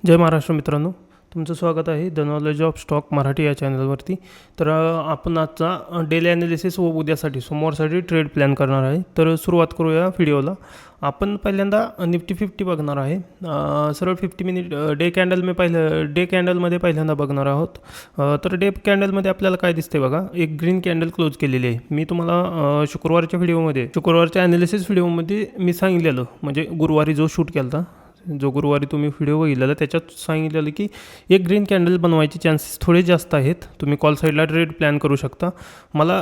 जय महाराष्ट्र मित्रांनो, तुमचं स्वागत आहे the knowledge of stock Marathi या चॅनलवरती. तर आपण आजचा डेली ॲनालिसिस व उद्यासाठी सोमवारसाठी ट्रेड प्लॅन करणार आहे. तर सुरुवात करूया व्हिडिओला. आपण पहिल्यांदा निफ्टी 50 बघणार आहे. सरळ 50 मिनिट डे कॅन्डलमध्ये पहिल्यांदा बघणार आहोत. तर डे कॅन्डलमध्ये आपल्याला काय दिसते बघा, एक ग्रीन कॅन्डल क्लोज केलेली आहे. मी तुम्हाला शुक्रवारच्या ॲनालिसिस व्हिडिओमध्ये मी सांगितलेलं, म्हणजे गुरुवारी जो शूट केला होता, जो गुरुवारी तुम्ही व्हिडिओ बघितलेला त्याच्यात सांगितलेलं की एक ग्रीन कॅन्डल बनवायचे चान्सेस थोडे जास्त आहेत. तुम्ही कॉल साईडला ट्रेड प्लॅन करू शकता. मला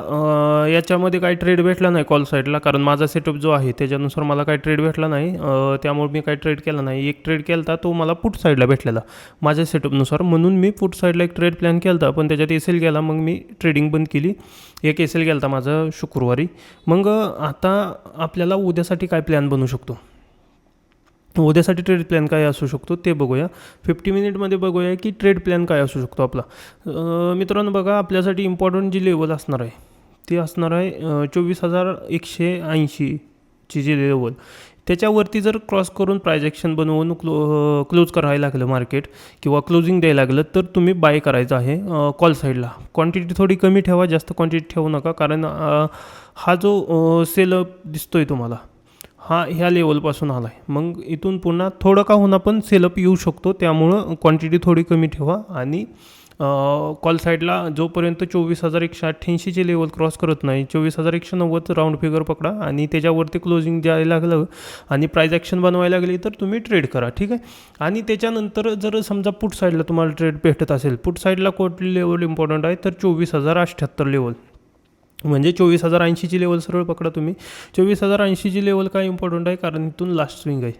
याच्यामध्ये काही ट्रेड भेटला नाही कॉल साईडला, कारण माझा सेटअप जो आहे त्याच्यानुसार मला काही ट्रेड भेटला नाही. त्यामुळे मी काही ट्रेड केला नाही. एक ट्रेड केला होता तो मला पुट साईडला भेटलेला माझ्या सेटअपनुसार, म्हणून मी पुट साईडला एक ट्रेड प्लॅन केला होता, पण त्याच्यात एसेल गेला. मग मी ट्रेडिंग बंद केली. एक एसेल गेला होता माझा शुक्रवारी. मग आता आपल्याला उद्यासाठी काय प्लॅन बनवू शकतो, उद्यासाठी ट्रेड प्लॅन काय असू शकतो ते बघूया. 50 मिनिटमध्ये बघूया की ट्रेड प्लॅन काय असू शकतो आपला. मित्रांनो बघा, आपल्यासाठी इम्पॉर्टंट जी लेवल असणार आहे ती असणार आहे 24,180ची जी लेवल, त्याच्यावरती जर क्रॉस करून प्राइस ॲक्शन बनवून क्लोज करायला लागलं मार्केट किंवा क्लोजिंग द्यायला लागलं तर तुम्ही बाय करायचं आहे कॉल साईडला. क्वांटिटी थोडी कमी ठेवा, जास्त क्वांटिटी ठेवू नका, कारण हा जो सेलअप दिसतो आहे तुम्हाला हा ह्या लेवलपासून आला आहे. मग इथून पुन्हा थोडं का होणार पण सेलअप येऊ शकतो, त्यामुळं क्वांटिटी थोडी कमी ठेवा. आणि कॉल साईडला जोपर्यंत 24,188चे लेवल क्रॉस करत नाही, 24,190 राऊंड फिगर पकडा आणि त्याच्यावरती क्लोजिंग द्यायला लागलं आणि प्राइस ॲक्शन बनवायला लागली तर तुम्ही ट्रेड करा, ठीक आहे. आणि त्याच्यानंतर जर समजा पुट साईडला तुम्हाला ट्रेड भेटत असेल, पुट साईडला कुठली लेवल इम्पॉर्टंट आहे तर 24,078 लेवल, म्हणजे 24,080ची लेवल सरळ पकडा तुम्ही. 24,080ची लेवल काय इम्पॉर्टंट आहे, कारण इथून लास्ट स्विंग आहे.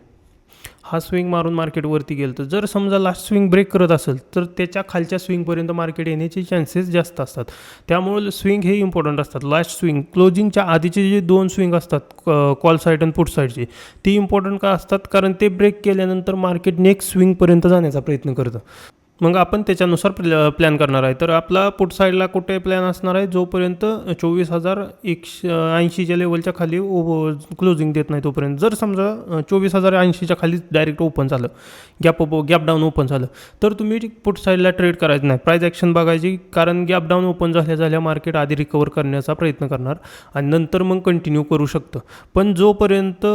हा स्विंग मारून मार्केटवरती गेलं तर जर समजा लास्ट स्विंग ब्रेक करत असेल तर त्याच्या खालच्या स्विंगपर्यंत मार्केट येण्याचे चान्सेस जास्त असतात. त्यामुळे स्विंग हे इम्पॉर्टंट असतात. लास्ट स्विंग क्लोजिंगच्या आधीचे जे दोन स्विंग असतात कॉल साईड आणि पुट साईडचे, ती इम्पॉर्टंट का असतात, कारण ते ब्रेक केल्यानंतर मार्केट नेक्स्ट स्विंगपर्यंत जाण्याचा प्रयत्न करतं. मग आपण त्याच्यानुसार प्लॅन करणार आहे. तर आपला पुट साईडला कुठे प्लॅन असणार आहे, जोपर्यंत 24,180च्या लेवलच्या खाली क्लोजिंग देत नाही तोपर्यंत. जर समजा 24,080च्या खाली डायरेक्ट ओपन झालं, गॅप डाऊन ओपन झालं, तर तुम्ही पुट साईडला ट्रेड करायचं नाही, प्राइस ॲक्शन बघायची, कारण गॅप डाऊन ओपन झाल्या मार्केट आधी रिकवर करण्याचा प्रयत्न करणार आणि नंतर मग कंटिन्यू करू शकतं. पण जोपर्यंत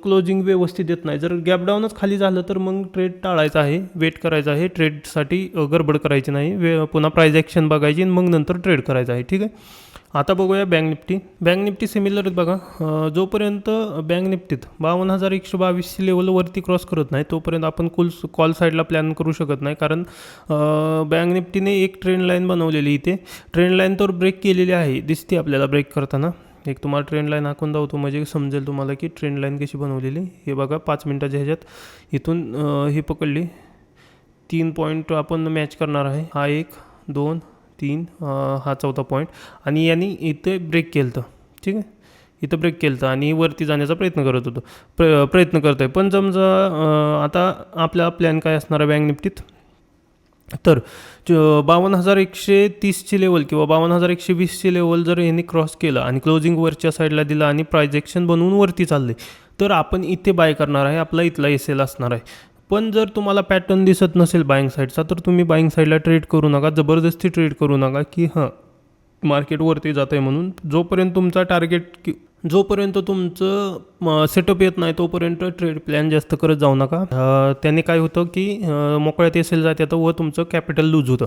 क्लोजिंग व्यवस्थित देत नाही, जर गॅप डाऊनच खाली झालं तर मग ट्रेड टाळायचा आहे, वेट करायचं आहे. ट्रेडसाठी गडबड करायची नाही, पुन्हा प्राइस ॲक्शन बघायची आणि मग नंतर ट्रेड करायचं आहे, ठीक आहे. आता बघूया बँक निफ्टी सिमिलर बघा. जोपर्यंत बँक निफ्टीत 52,122 लेवलवरती क्रॉस करत नाही तोपर्यंत आपण कॉल साईडला प्लॅन करू शकत नाही, कारण बँक निफ्टीने एक ट्रेंड लाईन बनवलेली, इथे ट्रेंड लाईन तर ब्रेक केलेली आहे, दिसते आपल्याला ब्रेक करताना. एक तुम्हाला ट्रेंड लाईन आखून दावतो म्हणजे समजेल तुम्हाला की ट्रेंड लाईन कशी बनवलेली. हे बघा 5 मिनटाच्या ह्याच्यात इथून ही पकडली, 3 पॉईंट आपण मॅच करणार आहे. हा 1, 2, 3, हा 4था पॉईंट, आणि यांनी इथे ब्रेक केलं होतं, ठीक आहे. इथं ब्रेक केलं होतं आणि वरती जाण्याचा प्रयत्न करत होतो, प्रयत्न करतो आहे. पण समजा आता आपला प्लॅन काय असणार आहे बँक निफ्टीत, तर 52,130ची लेवल किंवा 52,120ची लेवल जर यांनी क्रॉस केलं आणि क्लोजिंग वरच्या साईडला दिलं आणि प्राइस ॲक्शन बनवून वरती चालले तर आपण इथे बाय करणार आहे. आपला इथला एसेल असणार आहे. पण जर तुम्हाला पॅटर्न दिसत नसेल बाईंग साईडचा तर तुम्ही बाईंग साईडला ट्रेड करू नका, जबरदस्ती ट्रेड करू नका की मार्केटवरती जात आहे म्हणून. जोपर्यंत तुमचा टार्गेट, जोपर्यंत तुमचं सेटअप येत नाही तोपर्यंत ट्रेड प्लॅन जास्त करत जाऊ नका. त्याने काय होतं की मोकळ्यात एसेल जात येतं व तुमचं कॅपिटल लूज होतं.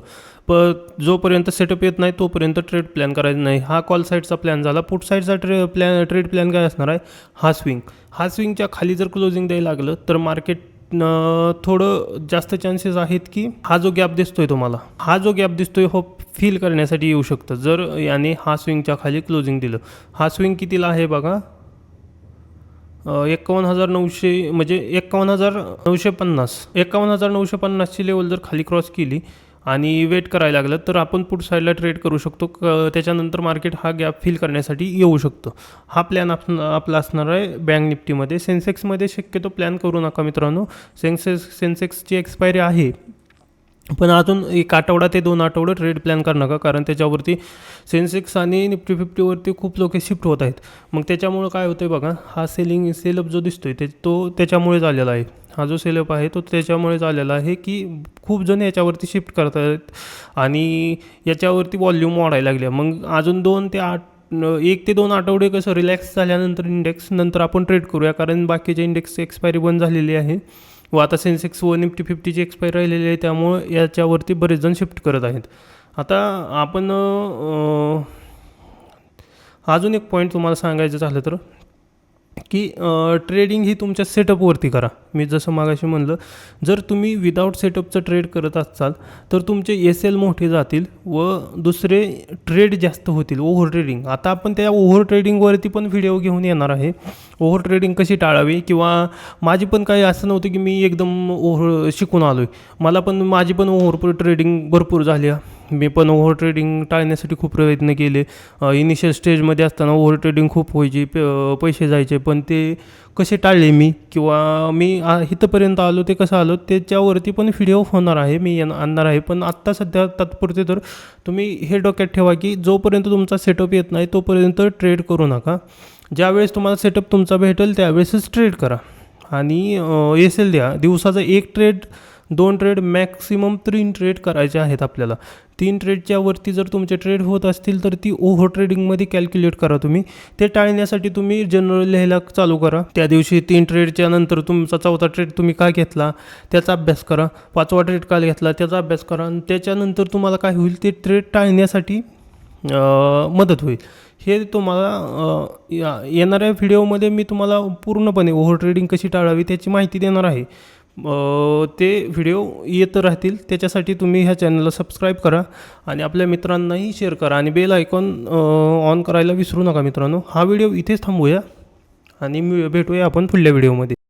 पण जोपर्यंत सेटअप येत नाही तोपर्यंत ट्रेड प्लॅन करायचं नाही. हा कॉल साईडचा प्लॅन झाला. पुट साईडचा ट्रेड प्लॅन काय असणार आहे, हा स्विंगच्या खाली जर क्लोजिंग द्यायला लागलं तर मार्केट थोडं जास्त चान्सेस आहेत की हा जो गॅप दिसतोय तुम्हाला, हा जो गॅप दिसतोय हो फील करण्यासाठी येऊ शकतं. जर याने हा स्विंगच्या खाली क्लोजिंग दिलं, हा स्विंग कितीला आहे बघा, 51,900 म्हणजे 51,950ची लेवल जर खाली क्रॉस केली आणि वेट करायला लागलं तर आपण पुट साईडला ट्रेड करू शकतो. त्याच्यानंतर मार्केट हा गॅप फिल करण्यासाठी येऊ शकतो. हा प्लॅन आपला असणार आहे बँक निफ्टीमध्ये. सेन्सेक्समध्ये शक्यतो प्लॅन करू नका मित्रांनो. सेन्सेक्सची एक्सपायरी आहे, पण अजून 1 आठवडा ते 2 आठवडे ट्रेड प्लॅन करू नका, कारण त्याच्यावरती सेन्सेक्स आणि निफ्टी 50वरती खूप लोक शिफ्ट होत आहेत. मग त्याच्यामुळं काय होतं आहे बघा, हा सेलअप जो दिसतो आहे तो त्याच्यामुळे झालेला आहे. हा जो सेलअप आहे तो त्याच्यामुळेच आलेला आहे की खूप जण याच्यावरती शिफ्ट करत आहेत आणि याच्यावरती वॉल्यूम वाढायला लागल्या. मग अजून 1 ते 2 आठवडे कसं रिलॅक्स झाल्यानंतर इंडेक्स नंतर आपण ट्रेड करूया, कारण बाकीचे इंडेक्सची एक्सपायरी बंद झालेली आहे व आता सेन्सेक्स व निफ्टी 50ची एक्सपायरी राहिलेली आहे, त्यामुळं याच्यावरती बरेच जण शिफ्ट करत आहेत. आता आपण अजून एक पॉईंट तुम्हाला सांगायचं झालं तर की ट्रेडिंग ही तुमच्या सेटअपवरती करा. मी जसं मागाशी म्हणलं, जर तुम्ही विदाऊट सेटअपचं ट्रेड करत असाल तर तुमचे एल मोठे जातील व दुसरे ट्रेड जास्त होतील, ओव्हर ट्रेडिंग. आता आपण त्या ओव्हर ट्रेडिंगवरती पण व्हिडिओ घेऊन येणार आहे. ओव्हर ट्रेडिंग कशी टाळावी, किंवा माझी पण काही असं नव्हतं की मी एकदम ओव्हर शिकून आलो आहे. माझी पण ओव्हर ट्रेडिंग भरपूर झाली आहे. मी पण ओव्हर ट्रेडिंग टाळण्यासाठी खूप प्रयत्न केले. इनिशियल स्टेजमध्ये असताना ओव्हर ट्रेडिंग खूप व्हायची, पैसे जायचे, पण ते कसे टाळले मी, किंवा मी इथंपर्यंत आलो ते कसं आलो त्याच्यावरती पण व्हिडिओ होणार आहे, मी आणणार आहे. पण आत्ता सध्या तात्पुरते तर तुम्ही हे डोक्यात ठेवा की जोपर्यंत तुमचा सेटअप येत नाही तोपर्यंत ट्रेड करू नका. ज्यावेळेस तुम्हाला सेटअप तुमचा भेटेल त्यावेळेसच ट्रेड करा आणि एल द्या. दिवसाचा 1 ट्रेड, 2 ट्रेड, मॅक्सिमम 3 ट्रेड करायचे आहेत आपल्याला. 3 ट्रेडच्या वरती जर तुमचे ट्रेड होत असतील तर ती ओव्हर ट्रेडिंगमध्ये कॅल्क्युलेट करा तुम्ही. ते टाळण्यासाठी तुम्ही जनरल लिहायला चालू करा. त्या दिवशी 3 ट्रेडच्या नंतर तुमचा 4था ट्रेड तुम्ही का घेतला त्याचा अभ्यास करा, 5वा ट्रेड का घेतला त्याचा अभ्यास करा, आणि त्याच्यानंतर तुम्हाला काय होईल ते ट्रेड टाळण्यासाठी मदत होईल. हे तुम्हाला येणाऱ्या व्हिडिओमध्ये मी तुम्हाला पूर्णपणे ओव्हर ट्रेडिंग कशी टाळावी त्याची माहिती देणार आहे. ते व्हिडिओ येत राहतील. त्याच्यासाठी तुम्ही ह्या चॅनलला सबस्क्राईब करा आणि आपल्या मित्रांनाही शेअर करा आणि बेल आयकॉन ऑन करायला विसरू नका मित्रांनो. हा व्हिडिओ इथेच थांबवूया आणि भेटूया आपण पुढल्या व्हिडिओमध्ये.